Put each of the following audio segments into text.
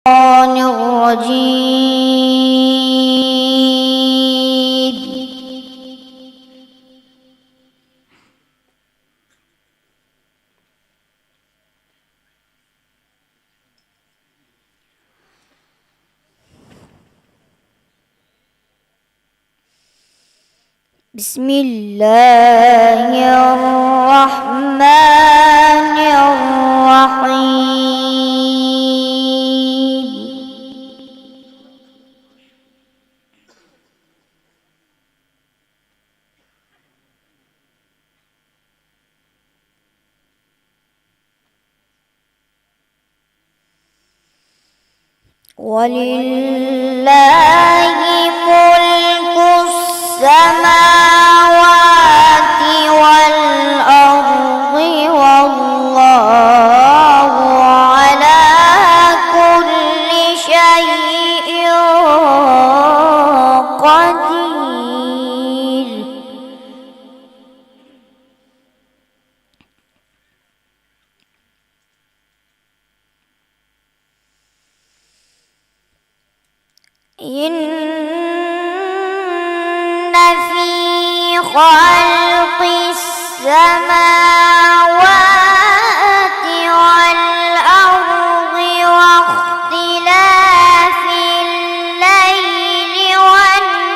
الشيطان الرجيم. بسم الله الرحمن الرحيم. ولله ملك السماوات والأرض والله على كل شيء قدير. إن في خلق السماوات والأرض واختلاف الليل والنهار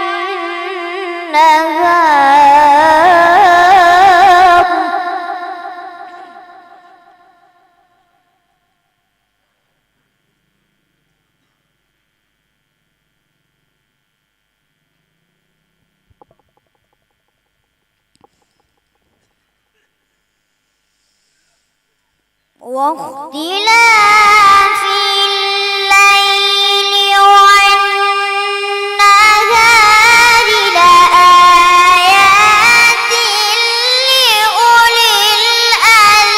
واختلاف الليل والنهار لآيات لأولي الألباب.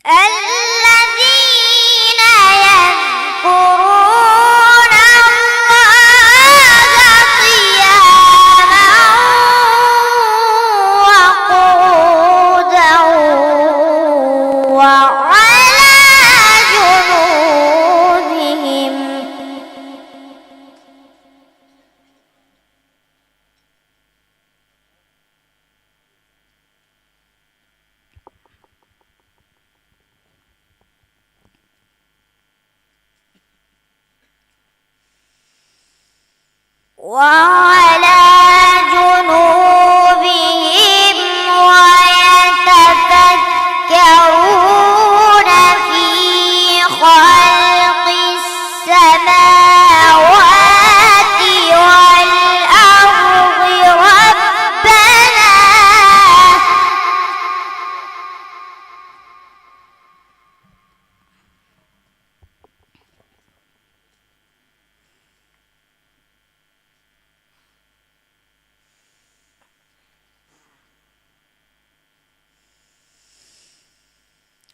الذين يذكرون الله قياما وقعودا وعلى جنوبهم ويتفكرون في خلق السماوات والأرض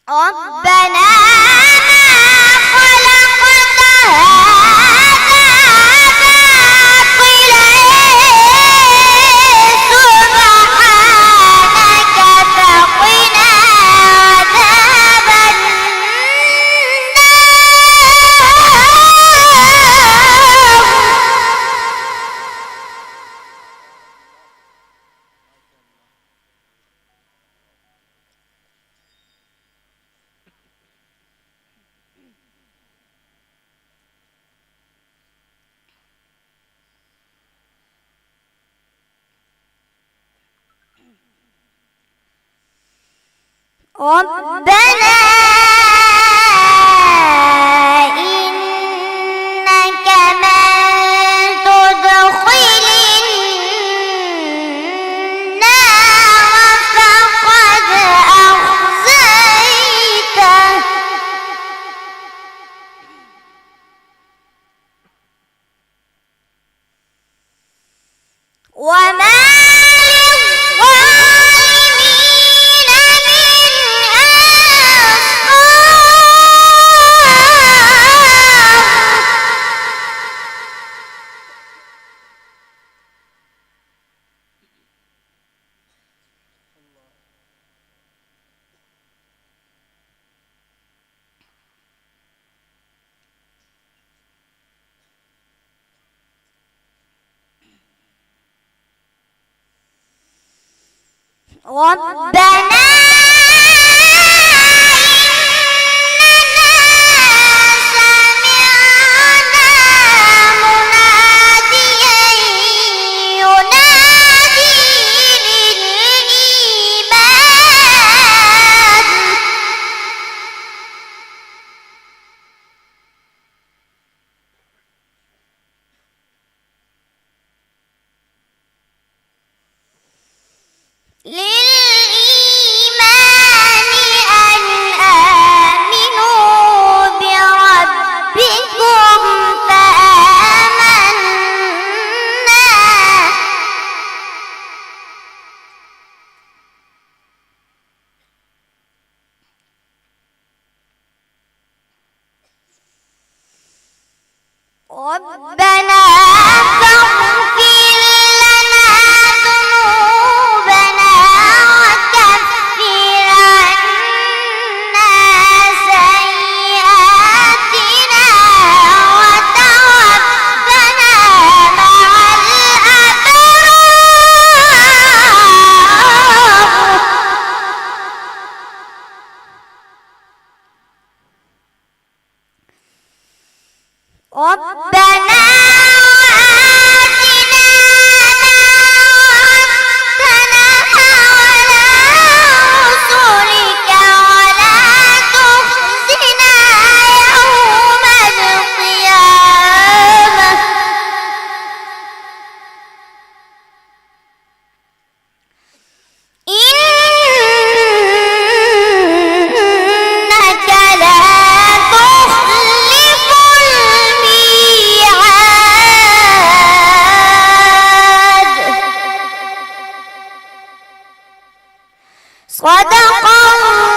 ربنا ما خلقت هذا باطلا سبحانك فقنا عذاب النار. ربنا إنك من تدخل النار فقد أخزيته وما ربنا للإيمان أن آمنوا بربكم فآمنا ربنا فاغفر لنا ذنوبنا وكفر عنا سيئاتنا وتوفنا مع الأبرار ربنا وآتنا ما وعدتنا على رسلك ولا تخزنا يوم القيامة إنك لا تخلف الميعاد صدق الله